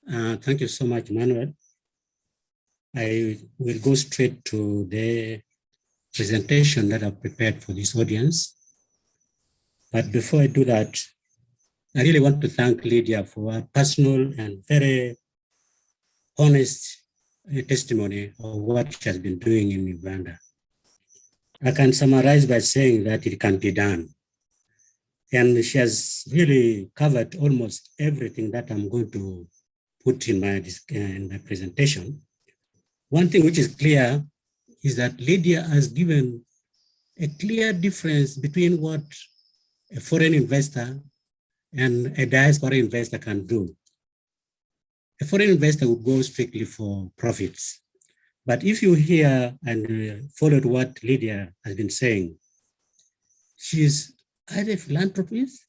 Thank you so much, Manuel. I will go straight to the presentation that I've prepared for this audience. But before I do that, I really want to thank Lydia for her personal and very honest testimony of what she has been doing in Uganda. I can summarize by saying that it can be done. And she has really covered almost everything that I'm going to put in my presentation. One thing which is clear is that Lydia has given a clear difference between what a foreign investor and a diaspora investor can do. A foreign investor will go strictly for profits. But if you hear and followed what Lydia has been saying, she's either a philanthropist,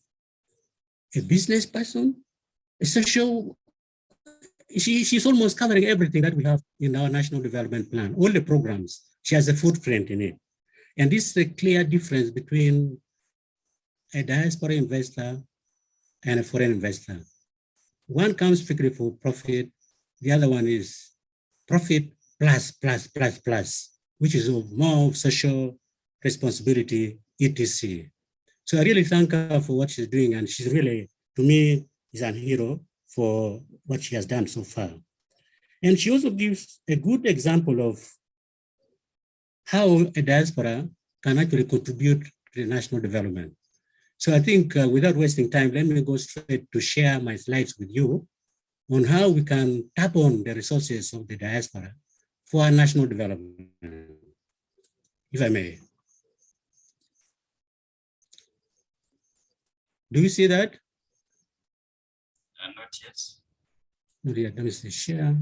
a business person, a social, she's almost covering everything that we have in our national development plan, all the programs. She has a footprint in it. And this is a clear difference between a diaspora investor and a foreign investor. One comes strictly for profit, the other one is profit plus, which is more of social responsibility, etc. So I really thank her for what she's doing, and she's really, to me, is a hero for what she has done so far. And she also gives a good example of how a diaspora can actually contribute to the national development. So I think without wasting time, let me go straight to share my slides with you on how we can tap on the resources of the diaspora for our national development, if I may. Do you see that? Not yet. Not yet. Let me see, share.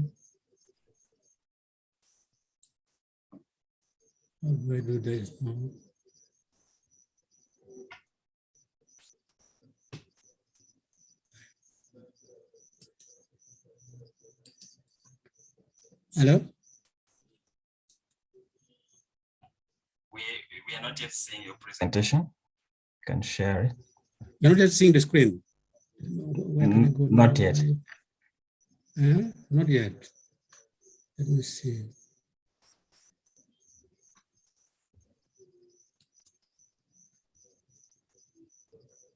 How do I do this now? Hello? We are not yet seeing your presentation. You can share it. You're not just seeing the screen? Not yet. Not yet. Let me see.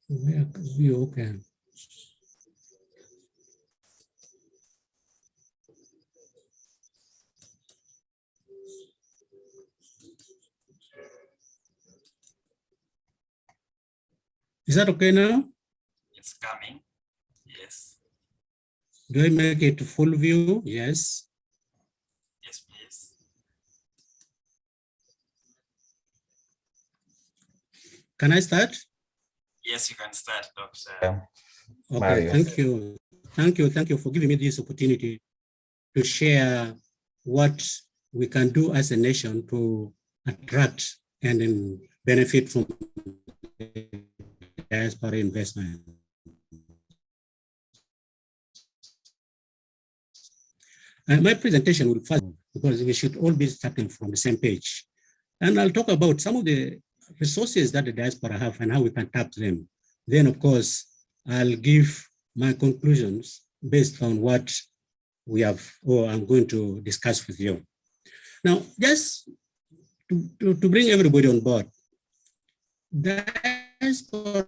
Where could we open? Is that okay now? It's coming. Yes. Do I make it full view? Yes. Yes, please. Can I start? Yes, you can start, Dr. Okay, Mario. thank you. Thank you for giving me this opportunity to share what we can do as a nation to attract and then benefit from diaspora investment. My presentation will first, because we should all be starting from the same page. And I'll talk about some of the resources that the diaspora have and how we can tap them. Then, of course, I'll give my conclusions based on what we have, or I'm going to discuss with you. Now, just to bring everybody on board, diaspora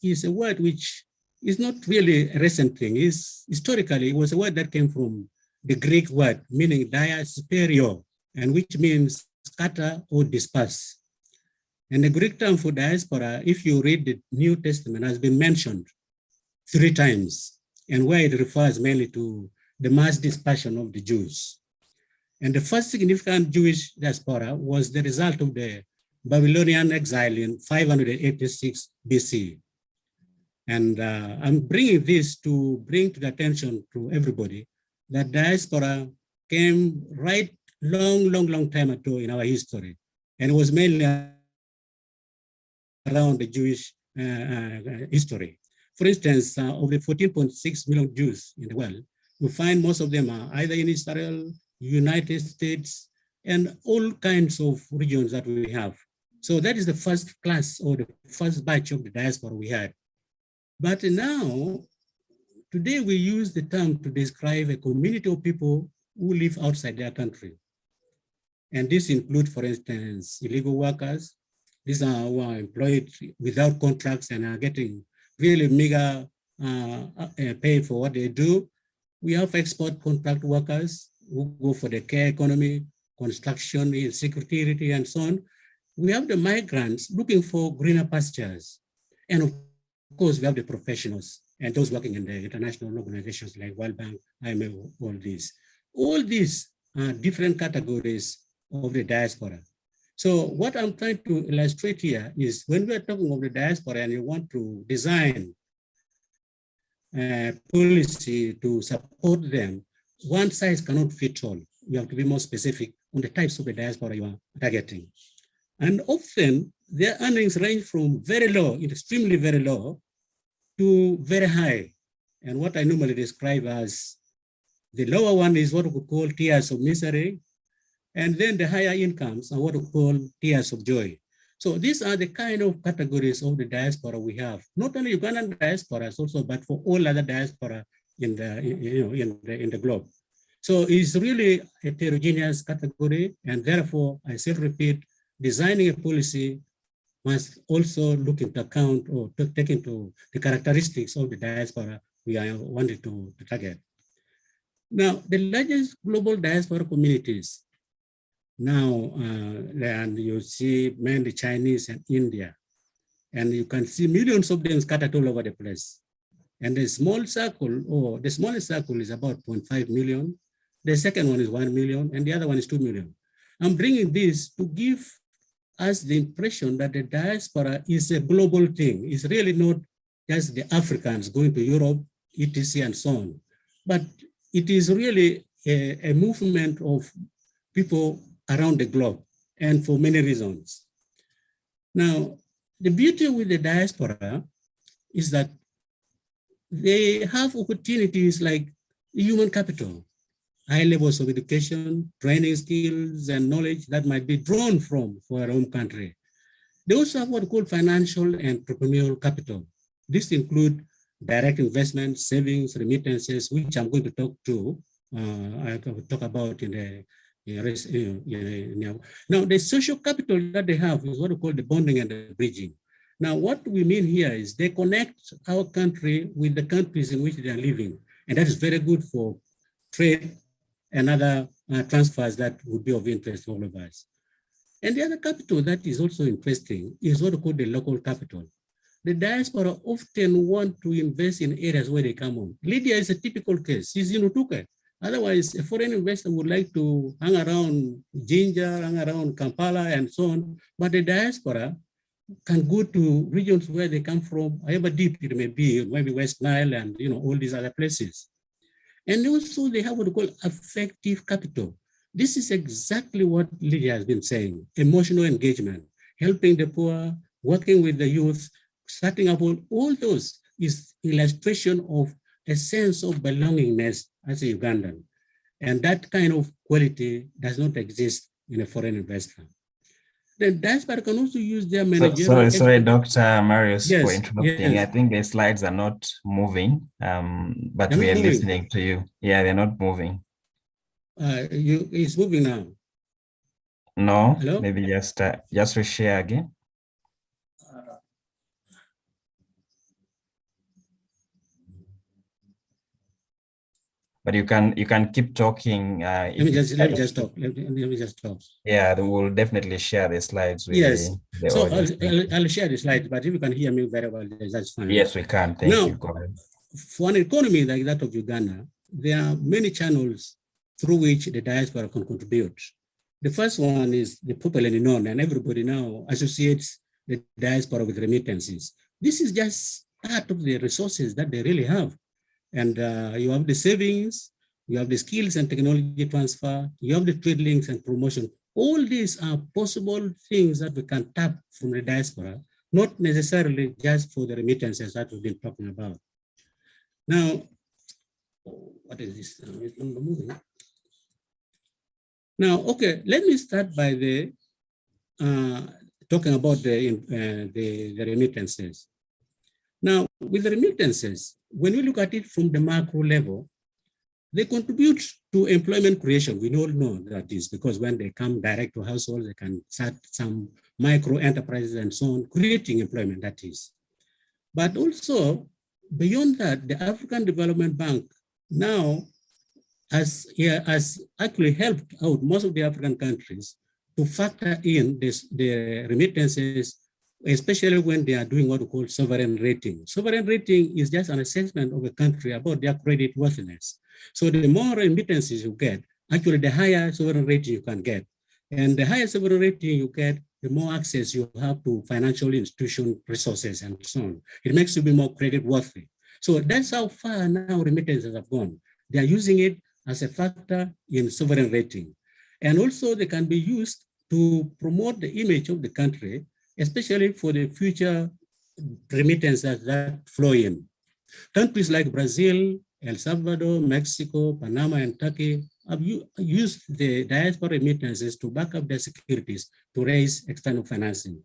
is a word which is not really a recent thing. Historically, it was a word that came from the Greek word meaning diasporio, and which means scatter or disperse. And the Greek term for diaspora, if you read the New Testament, has been mentioned 3 times, and where it refers mainly to the mass dispersion of the Jews. And the first significant Jewish diaspora was the result of the Babylonian exile in 586 BC. And I'm bringing this to bring to the attention to everybody that diaspora came right long time ago in our history, and it was mainly around the Jewish history. For instance, of the 14.6 million Jews in the world, you find most of them are either in Israel, United States, and all kinds of regions that we have. So that is the first class or the first batch of the diaspora we had. But now, today we use the term to describe a community of people who live outside their country. And this includes, for instance, illegal workers. These are who are employed without contracts and are getting really meager pay for what they do. We have export contract workers who go for the care economy, construction, security, and so on. We have the migrants looking for greener pastures. And of course, we have the professionals and those working in the international organizations like World Bank, IMF, all these. All these are different categories of the diaspora. So what I'm trying to illustrate here is when we're talking of the diaspora and you want to design a policy to support them, one size cannot fit all. You have to be more specific on the types of the diaspora you are targeting. And often their earnings range from very low, extremely very low, to very high. And what I normally describe as the lower one is what we call tiers of misery. And then the higher incomes are what we call tiers of joy. So these are the kind of categories of the diaspora we have, not only Ugandan diasporas also, but for all other diaspora in the globe. So it's really a heterogeneous category, and therefore, I still repeat, designing a policy must also look into account or take into the characteristics of the diaspora we are wanting to target. Now, the largest global diaspora communities now, and you see mainly Chinese and India, and you can see millions of them scattered all over the place. And the small circle, or the smallest circle is about 0.5 million. The second one is 1 million, and the other one is 2 million. I'm bringing this to give us the impression that the diaspora is a global thing. It's really not just the Africans going to Europe, etc. and so on. But it is really a movement of people around the globe, and for many reasons. Now, the beauty with the diaspora is that they have opportunities like human capital, high levels of education, training skills, and knowledge that might be drawn from for our own country. They also have what we call financial and entrepreneurial capital. This includes direct investment, savings, remittances, which I'm going to talk about in the now, the social capital that they have is what we call the bonding and the bridging. Now, what we mean here is they connect our country with the countries in which they are living. And that is very good for trade and other transfers that would be of interest to all of us. And the other capital that is also interesting is what we call the local capital. The diaspora often want to invest in areas where they come on. Lydia is a typical case. She's in Utuke. Otherwise, a foreign investor would like to hang around Jinja, hang around Kampala, and so on. But the diaspora can go to regions where they come from, however deep it may be, maybe West Nile and all these other places. And also they have what we call affective capital. This is exactly what Lydia has been saying: emotional engagement, helping the poor, working with the youth, starting up all those is illustration of a sense of belongingness as a Ugandan. And that kind of quality does not exist in a foreign investor. The diaspora can also use their managerial... Sorry, Dr. Marius, for yes, interrupting. yes. I think the slides are not moving, but They're we are moving. listening to you. Yeah, they're not moving. It's moving now. No, Hello? maybe just reshare again. But you can keep talking. Let me just talk. Let me just talk. Yeah, we'll definitely share the slides with the so audience. I'll share the slides, but if you can hear me very well, that's fine. Yes, we can. Thank you. Go ahead. For an economy like that of Uganda, there are many channels through which the diaspora can contribute. The first one is the popularly known, and everybody now associates the diaspora with remittances. This is just part of the resources that they really have. And you have the savings, you have the skills and technology transfer, you have the trade links and promotion. All these are possible things that we can tap from the diaspora, not necessarily just for the remittances that we've been talking about. Now, what is this? Now, okay, let me start by the talking about the remittances. Now, with the remittances, when we look at it from the macro level, they contribute to employment creation. We all know that is because when they come direct to households, they can start some micro enterprises and so on, creating employment, that is. But also, beyond that, the African Development Bank now has actually helped out most of the African countries to factor in the remittances, especially when they are doing what we call sovereign rating. Sovereign rating is just an assessment of a country about their credit worthiness. So the more remittances you get, actually the higher sovereign rating you can get. And the higher sovereign rating you get, the more access you have to financial institution resources and so on. It makes you be more credit worthy. So that's how far now remittances have gone. They are using it as a factor in sovereign rating. And also they can be used to promote the image of the country, especially for the future remittances that flow in. Countries like Brazil, El Salvador, Mexico, Panama, and Turkey have used the diaspora remittances to back up their securities to raise external financing.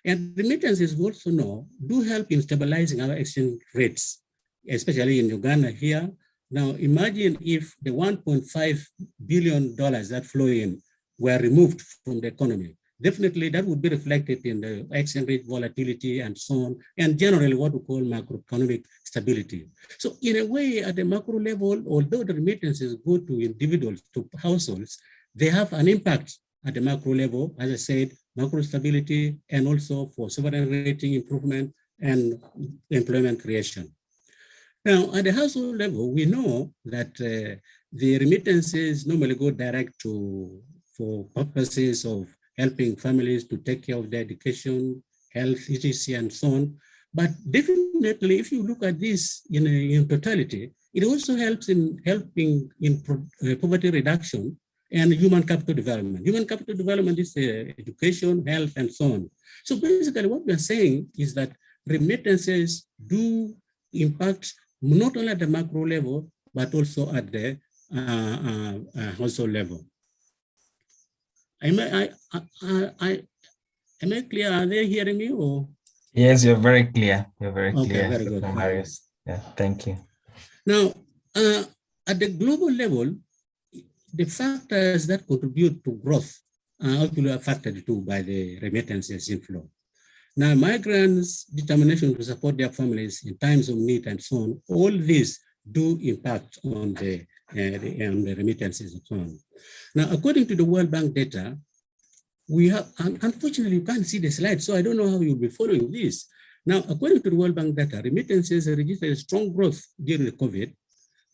And remittances, we also know, do help in stabilizing our exchange rates, especially in Uganda here. Now, imagine if the $1.5 billion that flow in were removed from the economy. Definitely that would be reflected in the exchange rate volatility and so on, and generally what we call macroeconomic stability. So in a way, at the macro level, although the remittances go to individuals, to households, they have an impact at the macro level, as I said, macro stability, and also for sovereign rating improvement and employment creation. Now, at the household level, we know that the remittances normally go direct for purposes of helping families to take care of their education, health, etc., and so on. But definitely, if you look at this in totality, it also helps in helping in poverty reduction and human capital development. Human capital development is education, health, and so on. So basically, what we're saying is that remittances do impact not only at the macro level, but also at the household level. Am I clear? Are they hearing me? Or? Yes, you're very clear. You're very clear. Okay, very good. Marius. Yeah, thank you. Now, at the global level, the factors that contribute to growth are actually affected too by the remittances inflow. Now, migrants' determination to support their families in times of need and so on, all these do impact on the remittances and so on. Now, according to the World Bank data, we have, unfortunately, you can't see the slide, so I don't know how you'll be following this. Now, according to the World Bank data, remittances registered strong growth during the COVID,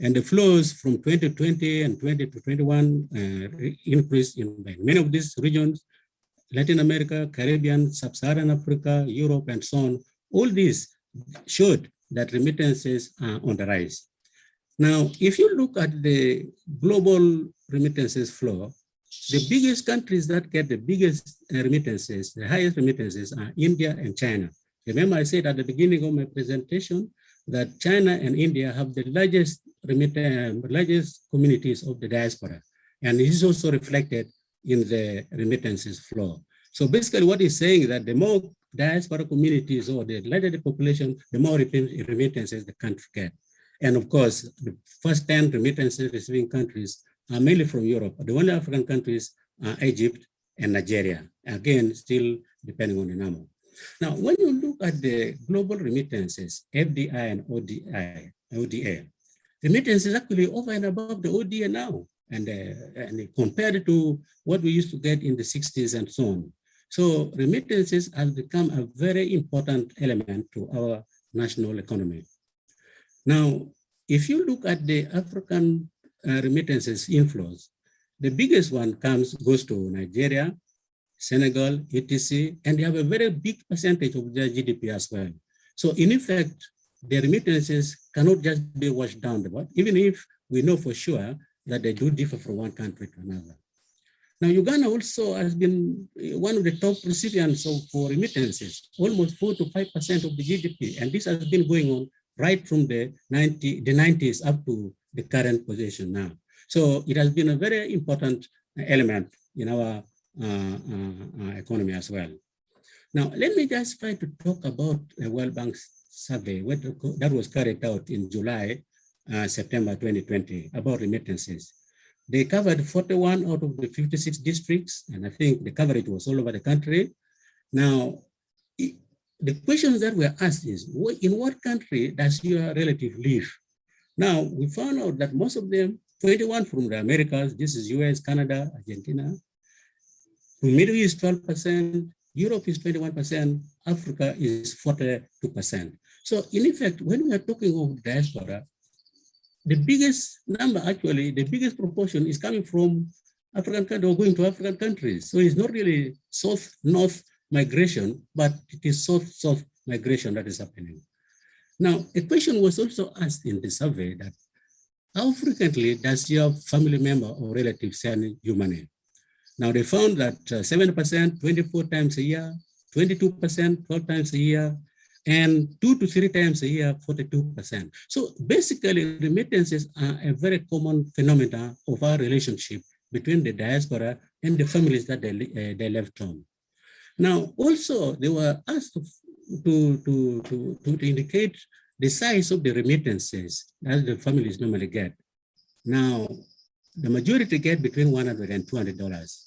and the flows from 2020 and 2021 increased in many of these regions, Latin America, Caribbean, Sub-Saharan Africa, Europe, and so on. All these showed that remittances are on the rise. Now, if you look at the global remittances flow, the biggest countries that get the biggest remittances, the highest remittances, are India and China. Remember, I said at the beginning of my presentation that China and India have the largest communities of the diaspora, and it is also reflected in the remittances flow. So basically what he's saying is that the more diaspora communities or the larger the population, the more remittances the country get. And of course, the first 10 remittances receiving countries are mainly from Europe. The only African countries are Egypt and Nigeria. Again, still depending on the number. Now, when you look at the global remittances, FDI and ODA, remittances actually over and above the ODA now, and compared to what we used to get in the 60s and so on. So remittances has become a very important element to our national economy. Now, if you look at the African remittances inflows, the biggest one goes to Nigeria, Senegal, etc., and they have a very big percentage of their GDP as well. So in effect, the remittances cannot just be washed down the board, even if we know for sure that they do differ from one country to another. Now, Uganda also has been one of the top recipients for remittances, almost 4 to 5% of the GDP, and this has been going on right from the 90s up to the current position now. So it has been a very important element in our economy as well. Now, let me just try to talk about the World Bank's survey that was carried out in July, September 2020 about remittances. They covered 41 out of the 56 districts, and I think the coverage was all over the country. Now, the questions that were asked is, in what country does your relative live? Now, we found out that most of them, 21 from the Americas, this is US, Canada, Argentina. From Middle East, 12%, Europe is 21%, Africa is 42%. So in effect, when we are talking of diaspora, the biggest number, actually, the biggest proportion is coming from African countries or going to African countries. So it's not really south-north migration, but it is south-south migration that is happening. Now, a question was also asked in the survey that how frequently does your family member or relative send you money? Now, they found that 7%, 24 times a year, 22%, 12 times a year, and 2 to 3 times a year, 42%. So basically, remittances are a very common phenomenon of our relationship between the diaspora and the families that they left home. Now, also, they were asked to indicate the size of the remittances that the families normally get. Now, the majority get between $100 and $200,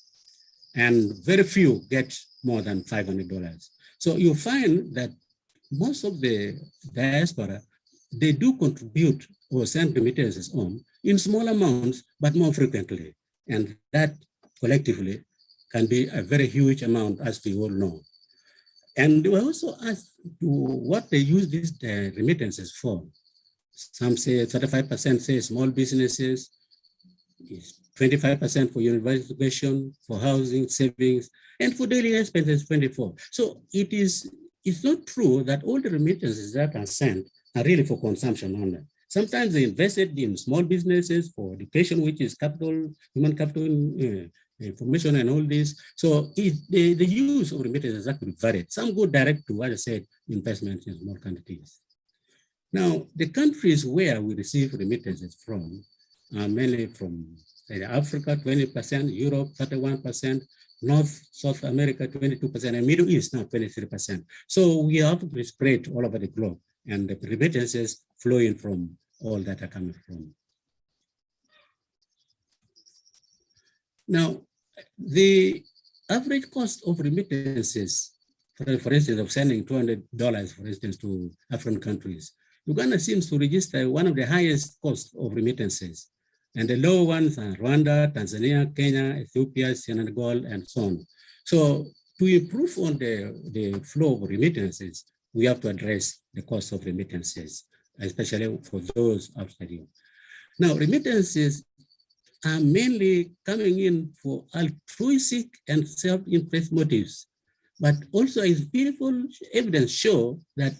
and very few get more than $500. So you find that most of the diaspora, they do contribute or send remittances home in small amounts, but more frequently. And that collectively can be a very huge amount, as we all know. And they were also asked what they use these remittances for. Some say 35% say small businesses, 25% for university education, for housing, savings, and for daily expenses, 24%. So it's not true that all the remittances that are sent are really for consumption only. Sometimes they invested in small businesses for education, which is capital, human capital, information and all this. So the use of remittances actually varied. Some go direct to, as I said, investments in small quantities. Now, the countries where we receive remittances from are mainly from Africa, 20%, Europe, 31%, North, South America, 22%, and Middle East, now 23%. So we have to spread all over the globe, and the remittances flowing from all that are coming from. Now, the average cost of remittances, for instance, of sending $200, for instance, to African countries, Uganda seems to register one of the highest costs of remittances. And the lower ones are Rwanda, Tanzania, Kenya, Ethiopia, Senegal, and so on. So to improve on the flow of remittances, we have to address the cost of remittances, especially for those outside you. Now, remittances are mainly coming in for altruistic and self-interest motives, but also as beautiful evidence show that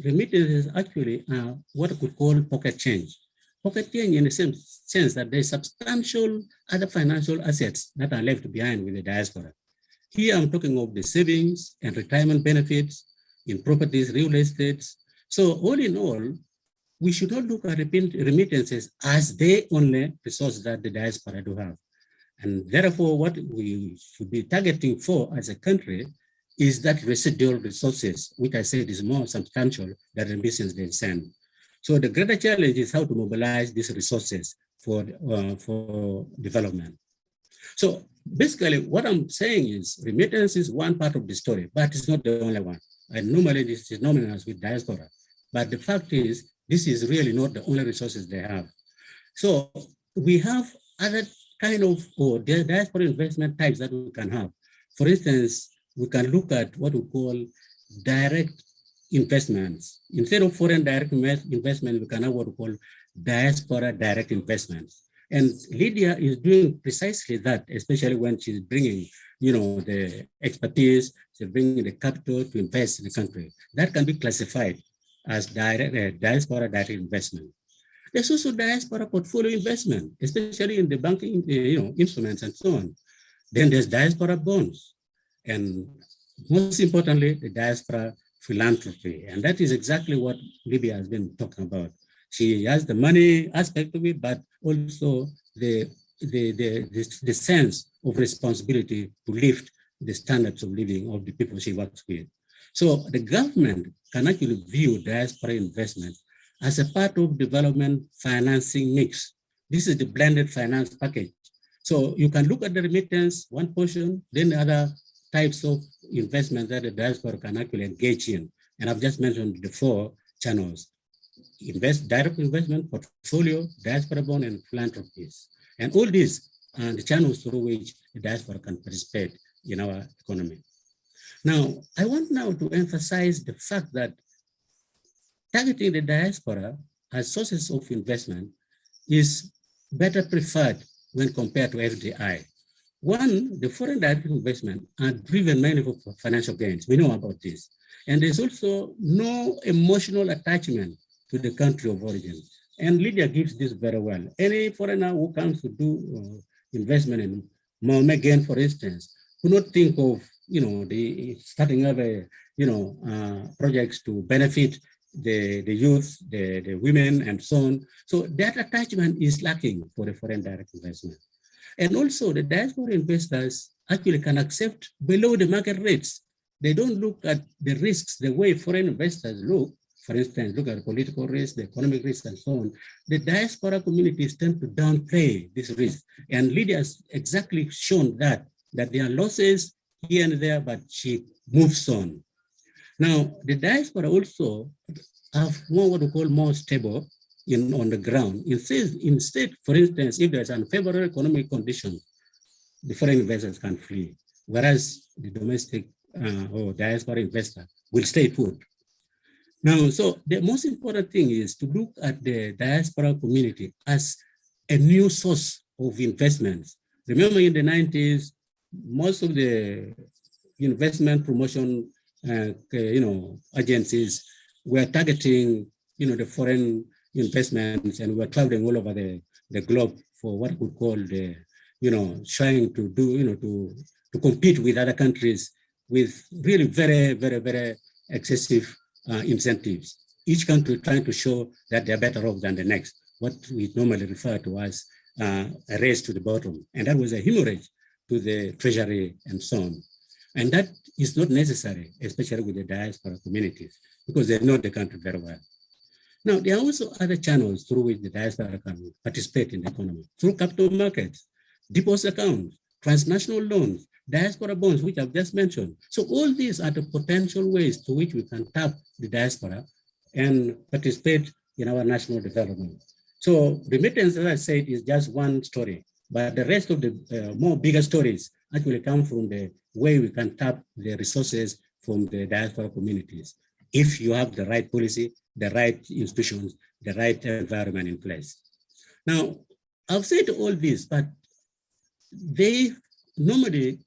remittances actually are what I could call pocket change. Pocket change in the same sense that there's substantial other financial assets that are left behind with the diaspora. Here I'm talking of the savings and retirement benefits in properties, real estates. So all in all, we should not look at remittances as the only resource that the diaspora do have. And therefore, what we should be targeting for as a country is that residual resources, which I said is more substantial than the remittances they send. So the greater challenge is how to mobilize these resources for development. So basically what I'm saying is remittance is one part of the story, but it's not the only one. And normally this is synonymous with diaspora. But the fact is, this is really not the only resources they have. So we have other kind of diaspora investment types that we can have. For instance, we can look at what we call direct investments. Instead of foreign direct investment, we can have what we call diaspora direct investments. And Lydia is doing precisely that, especially when she's bringing, the expertise, she's bringing the capital to invest in the country. That can be classified as diaspora direct investment. There's also diaspora portfolio investment, especially in the banking, instruments and so on. Then there's diaspora bonds, and most importantly, the diaspora philanthropy. And that is exactly what Libya has been talking about. She has the money aspect of it, but also the sense of responsibility to lift the standards of living of the people she works with. So the government can actually view diaspora investment as a part of development financing mix. This is the blended finance package. So you can look at the remittance, one portion, then other types of investment that the diaspora can actually engage in. And I've just mentioned the 4 channels: direct investment, portfolio, diaspora bond, and philanthropies. And all these are the channels through which the diaspora can participate in our economy. Now, I want now to emphasize the fact that targeting the diaspora as sources of investment is better preferred when compared to FDI. One, the foreign direct investment are driven mainly for financial gains. We know about this. And there's also no emotional attachment to the country of origin. And Lydia gives this very well. Any foreigner who comes to do investment in Mohammed again, for instance, do not think of the starting up projects to benefit the youth, the women, and so on. So that attachment is lacking for the foreign direct investment. And also the diaspora investors actually can accept below the market rates. They don't look at the risks the way foreign investors look. For instance, look at political risk, the economic risk, and so on. The diaspora communities tend to downplay this risk. And Lydia has exactly shown that there are losses here and there, but she moves on. Now, the diaspora also have what we call more stable on the ground. Instead, for instance, if there's unfavorable economic condition, the foreign investors can flee, whereas the domestic or diaspora investor will stay put. Now, so the most important thing is to look at the diaspora community as a new source of investments. Remember, in the 90s, most of the investment promotion agencies were targeting the foreign investments, and were traveling all over the globe for what we call the trying to do to compete with other countries with really very, very, very excessive incentives. Each country trying to show that they're better off than the next, what we normally refer to as a race to the bottom. And that was a hemorrhage to the treasury and so on. And that is not necessary, especially with the diaspora communities, because they know the country very well. Now, there are also other channels through which the diaspora can participate in the economy, through capital markets, deposit accounts, transnational loans, diaspora bonds, which I've just mentioned. So all these are the potential ways to which we can tap the diaspora and participate in our national development. So remittance, as I said, is just one story, but the rest of the more bigger stories actually come from the way we can tap the resources from the diaspora communities. If you have the right policy, the right institutions, the right environment in place. Now, I've said all this, but they normally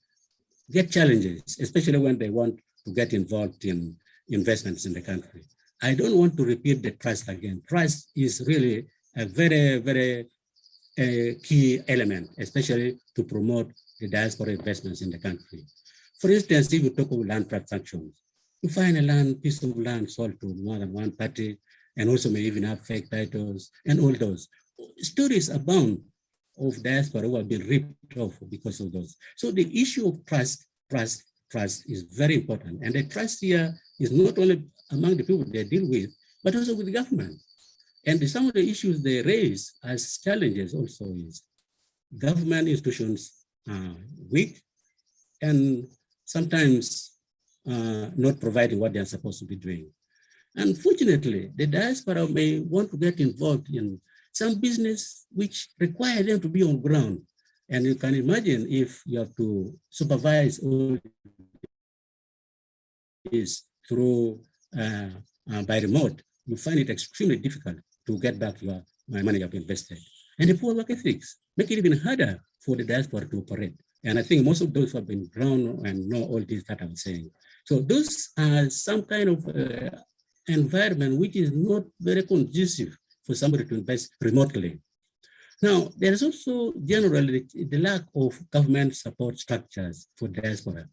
get challenges, especially when they want to get involved in investments in the country. I don't want to repeat the trust again. Trust is really a very, very key element, especially to promote the diaspora investments in the country. For instance, if you talk of land transactions, you find a piece of land sold to more than one party, and also may even have fake titles, and all those. Stories abound of diaspora who have been ripped off because of those. So the issue of trust is very important. And the trust here is not only among the people they deal with, but also with the government. And some of the issues they raise as challenges also is government institutions are weak and sometimes not providing what they're supposed to be doing. Unfortunately, the diaspora may want to get involved in some business which require them to be on ground. And you can imagine if you have to supervise all this through by remote, you find it extremely difficult to get back your money you've invested. And the poor work ethics make it even harder for the diaspora to operate. And I think most of those who have been ground and know all this that I'm saying. So those are some kind of environment which is not very conducive for somebody to invest remotely. Now, there is also generally the lack of government support structures for diaspora.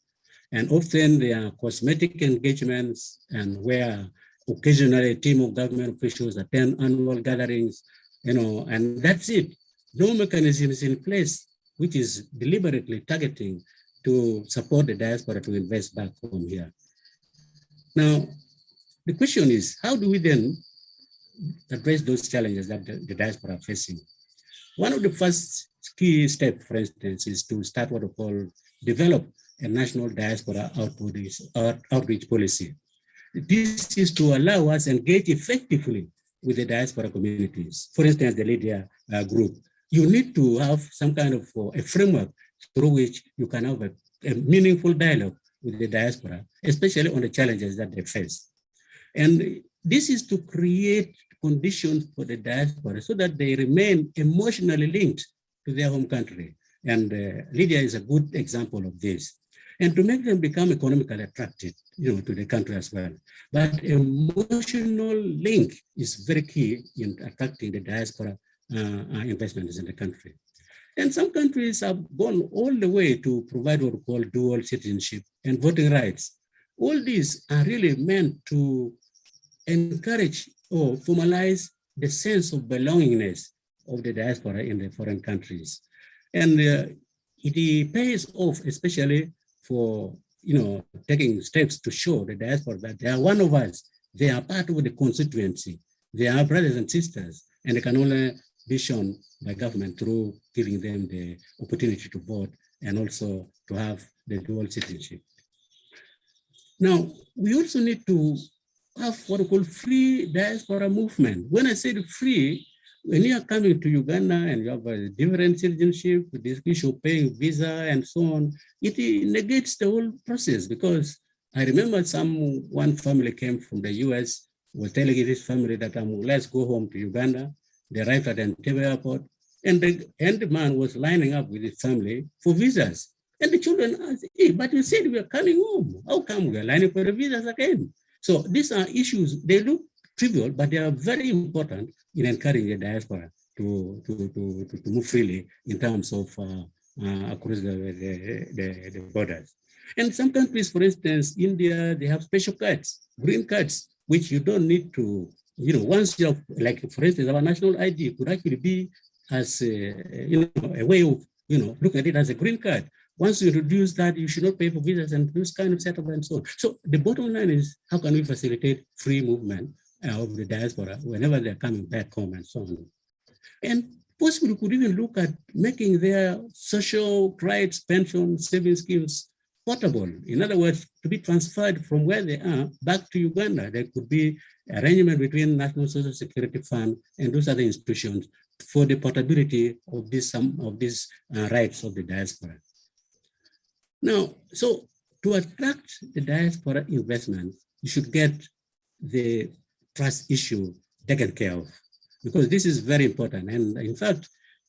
And often there are cosmetic engagements and where occasionally a team of government officials attend annual gatherings, and that's it. No mechanisms in place which is deliberately targeting to support the diaspora to invest back home here. Now, the question is, how do we then address those challenges that the diaspora are facing? One of the first key steps, for instance, is to start what we call develop a national diaspora outreach policy. This is to allow us to engage effectively with the diaspora communities. For instance, the Lydia group. You need to have some kind of a framework through which you can have a meaningful dialogue with the diaspora, especially on the challenges that they face. And this is to create conditions for the diaspora so that they remain emotionally linked to their home country. And Lydia is a good example of this. And to make them become economically attracted, to the country as well. But emotional link is very key in attracting the diaspora investments in the country. And some countries have gone all the way to provide what we call dual citizenship and voting rights. All these are really meant to encourage or formalize the sense of belongingness of the diaspora in the foreign countries. And it pays off, especially for taking steps to show the diaspora that they are one of us, they are part of the constituency, they are brothers and sisters, and they can only be shown by government through giving them the opportunity to vote and also to have the dual citizenship. Now, we also need to have what we call free diaspora movement. When I say free, when you are coming to Uganda and you have a different citizenship, this issue of paying visa and so on, it negates the whole process, because I remember one family came from the US, was telling this family that let's go home to Uganda. They arrived at Entebbe airport, and the man was lining up with his family for visas. And the children asked, hey, but you said we are coming home. How come we are lining for the visas again? So these are issues, they look trivial, but they are very important in encouraging the diaspora to move freely in terms of across the borders. And some countries, for instance, India, they have special cards, green cards, which you don't need to, once you have, like, for instance, our national ID could actually be as a way of, look at it as a green card. Once you reduce that, you should not pay for visas and this kind of setup and so on. So the bottom line is, how can we facilitate free movement of the diaspora whenever they're coming back home and so on? And possibly we could even look at making their social rights, pension, saving schemes portable. In other words, to be transferred from where they are back to Uganda. There could be arrangement between National Social Security Fund and those other institutions for the portability of some of these rights of the diaspora. Now, so to attract the diaspora investment, you should get the trust issue taken care of, because this is very important. And in fact,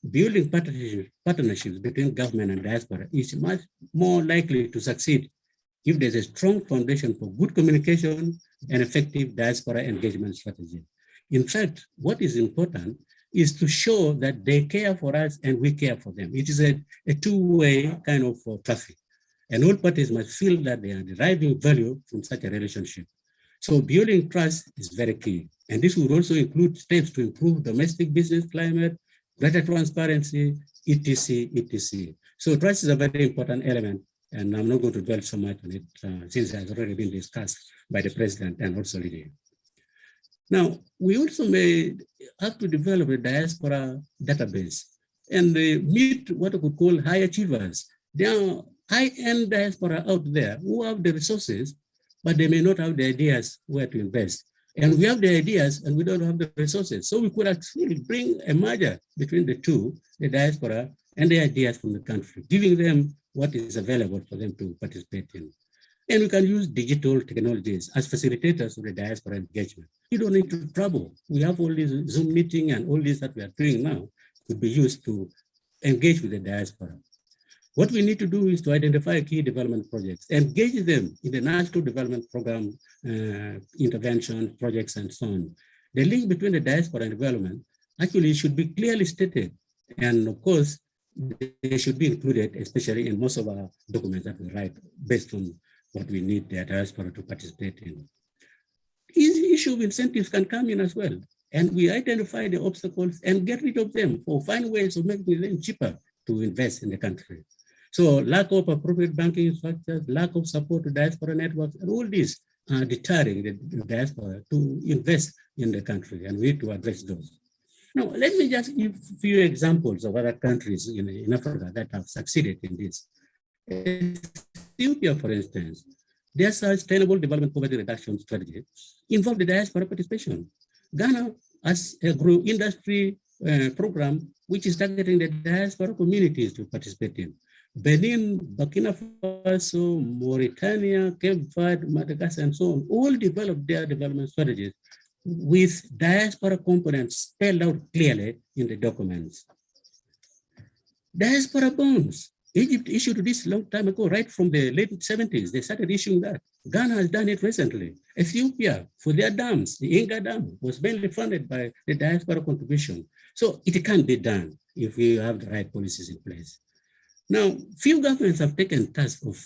building partnerships between government and diaspora is much more likely to succeed if there's a strong foundation for good communication and effective diaspora engagement strategy. In fact, what is important is to show that they care for us and we care for them. It is a two-way kind of traffic. And all parties must feel that they are deriving value from such a relationship. So building trust is very key. And this would also include steps to improve domestic business climate, greater transparency, etc., etc. So trust is a very important element, and I'm not going to dwell so much on it since it has already been discussed by the president and also Lydia. Now, we also may have to develop a diaspora database and meet what we could call high achievers. There are high-end diaspora out there who have the resources, but they may not have the ideas where to invest. And we have the ideas and we don't have the resources. So we could actually bring a merger between the two, the diaspora and the ideas from the country, giving them what is available for them to participate in. And we can use digital technologies as facilitators of the diaspora engagement. You don't need to travel. We have all these Zoom meeting and all this that we are doing now could be used to engage with the diaspora. What we need to do is to identify key development projects, engage them in the national development program, intervention projects, and so on. The link between the diaspora and development actually should be clearly stated. And of course, they should be included, especially in most of our documents that we write based on what we need the diaspora to participate in. Easy issue of incentives can come in as well. And we identify the obstacles and get rid of them or find ways of making them cheaper to invest in the country. So lack of appropriate banking structures, lack of support to diaspora networks, and all this are deterring the diaspora to invest in the country, and we need to address those. Now, let me just give a few examples of other countries in Africa that have succeeded in this. Ethiopia, for instance, their sustainable development poverty reduction strategy involved the diaspora participation. Ghana has a industry program which is targeting the diaspora communities to participate in. Benin, Burkina Faso, Mauritania, Cape Verde, Madagascar, and so on, all developed their development strategies with diaspora components spelled out clearly in the documents. Diaspora bonds. Egypt issued this a long time ago, right from the late 70s. They started issuing that. Ghana has done it recently. Ethiopia, for their dams, the Inga Dam was mainly funded by the diaspora contribution. So it can be done if we have the right policies in place. Now, few governments have taken task of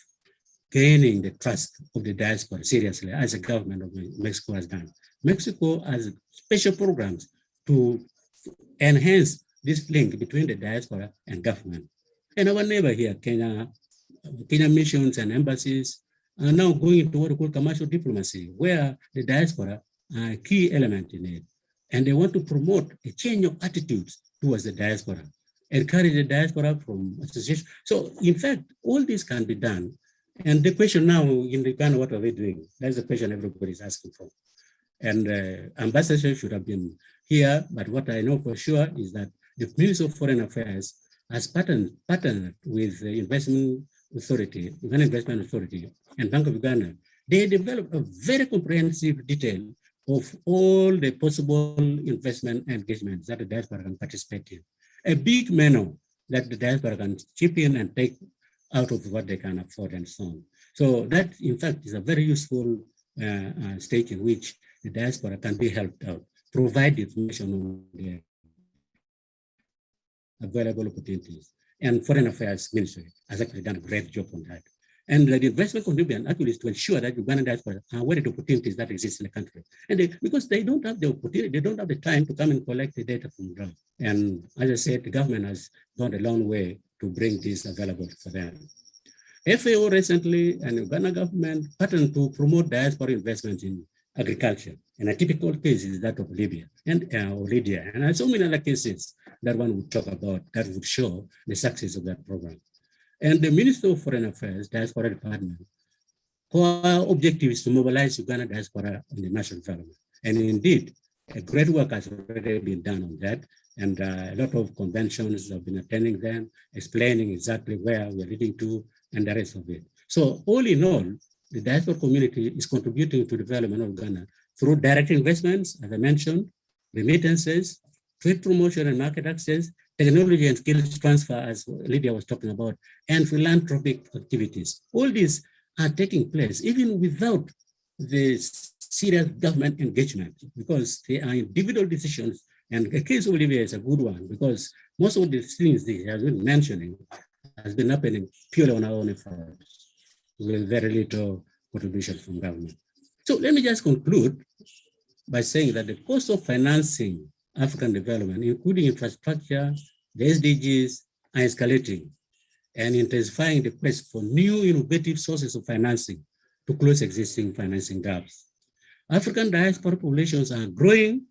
gaining the trust of the diaspora seriously, as the government of Mexico has done. Mexico has special programs to enhance this link between the diaspora and government. And our neighbor here, Kenya missions and embassies are now going into what we call commercial diplomacy, where the diaspora are a key element in it. And they want to promote a change of attitudes towards the diaspora, encourage the diaspora from association. So in fact, all this can be done. And the question now in the Ghana, what are we doing? That's the question everybody is asking for. And ambassadors should have been here, but what I know for sure is that the Ministry of Foreign Affairs has partnered with the Investment Authority, Ghana Investment Authority, and Bank of Uganda. They developed a very comprehensive detail of all the possible investment engagements that the diaspora can participate in. A big menu that the diaspora can chip in and take out of what they can afford and so on. So that, in fact, is a very useful stage in which the diaspora can be helped out, provide information on the available opportunities. And Foreign Affairs Ministry has actually done a great job on that. And the investment contribution actually is to ensure that Ugandan diaspora are aware of the opportunities that exist in the country. And because they don't have the opportunity, they don't have the time to come and collect the data from ground. And as I said, the government has gone a long way to bring this available for them. FAO recently and the Uganda government partnered to promote diaspora investment in agriculture. And a typical case is that of Libya and Lydia. And so many other cases that one would talk about that would show the success of that program. And the Minister of Foreign Affairs, Diaspora Department, core objective is to mobilize Uganda diaspora in the national development. And indeed, a great work has already been done on that. And a lot of conventions have been attending them, explaining exactly where we're leading to and the rest of it. So all in all, the diaspora community is contributing to the development of Ghana through direct investments, as I mentioned, remittances, trade promotion and market access, technology and skills transfer, as Lydia was talking about, and philanthropic activities. All these are taking place even without the serious government engagement, because they are individual decisions. And the case of Libya is a good one, because most of the things they have been mentioning has been happening purely on our own efforts, with very little contribution from government. So let me just conclude by saying that the cost of financing African development, including infrastructure, the SDGs, are escalating and intensifying the quest for new innovative sources of financing to close existing financing gaps. African diaspora populations are growing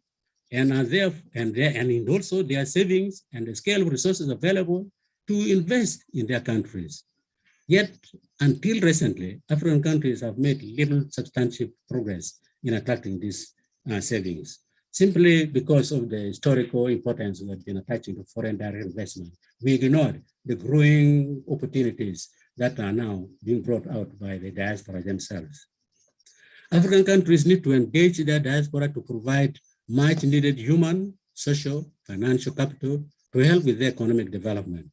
and are there, and also their savings and the scale of resources available to invest in their countries. Yet, until recently, African countries have made little substantive progress in attracting these savings, simply because of the historical importance we have been attaching to foreign direct investment. We ignored the growing opportunities that are now being brought out by the diaspora themselves. African countries need to engage their diaspora to provide much needed human, social, financial capital to help with their economic development.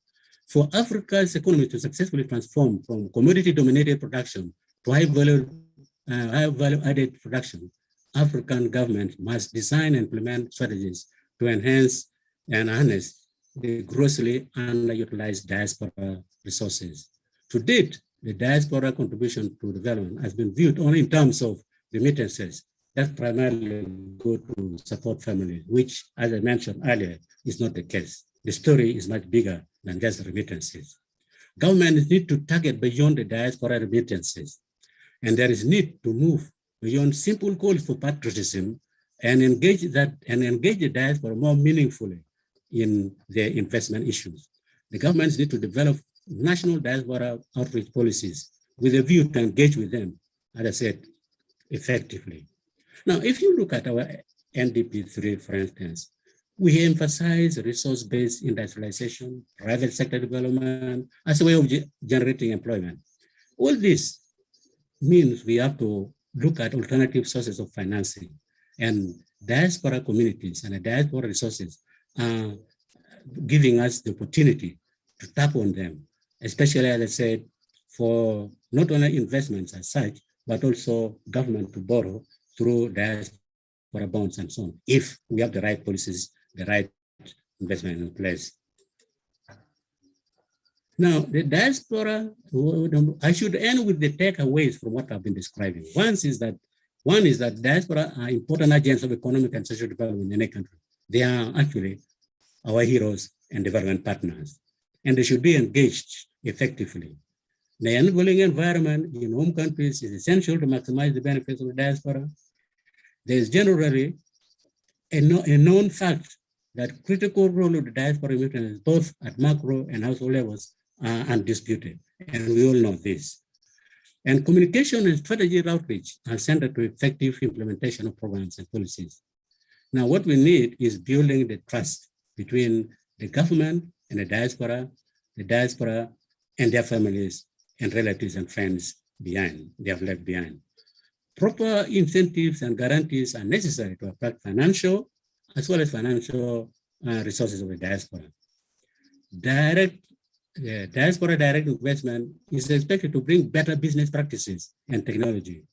For Africa's economy to successfully transform from commodity-dominated production to high value-added production, African government must design and implement strategies to enhance and harness the grossly underutilized diaspora resources. To date, the diaspora contribution to development has been viewed only in terms of remittances that primarily go to support families, which, as I mentioned earlier, is not the case. The story is much bigger than just remittances. Governments need to target beyond the diaspora remittances, and there is need to move beyond simple calls for patriotism and engage the diaspora more meaningfully in their investment issues. The governments need to develop national diaspora outreach policies with a view to engage with them, as I said, effectively. Now, if you look at our NDP3, for instance, we emphasize resource-based industrialization, private sector development as a way of generating employment. All this means we have to look at alternative sources of financing, and diaspora communities and the diaspora resources are giving us the opportunity to tap on them, especially, as I said, for not only investments as such, but also government to borrow through diaspora bonds and so on, if we have the right policies, the right investment in place. Now, the diaspora, I should end with the takeaways from what I've been describing. One is that diaspora are important agents of economic and social development in any country. They are actually our heroes and development partners, and they should be engaged effectively. The enabling environment in home countries is essential to maximize the benefits of the diaspora. There is generally a known fact that critical role of the diaspora remittances, both at macro and household levels, are undisputed, and we all know this. And communication and strategy outreach are centered to effective implementation of programs and policies. Now, what we need is building the trust between the government and the diaspora and their families and relatives and friends behind, they have left behind. Proper incentives and guarantees are necessary to attract financial as well as financial resources of the diaspora. Diaspora direct investment is expected to bring better business practices and technology.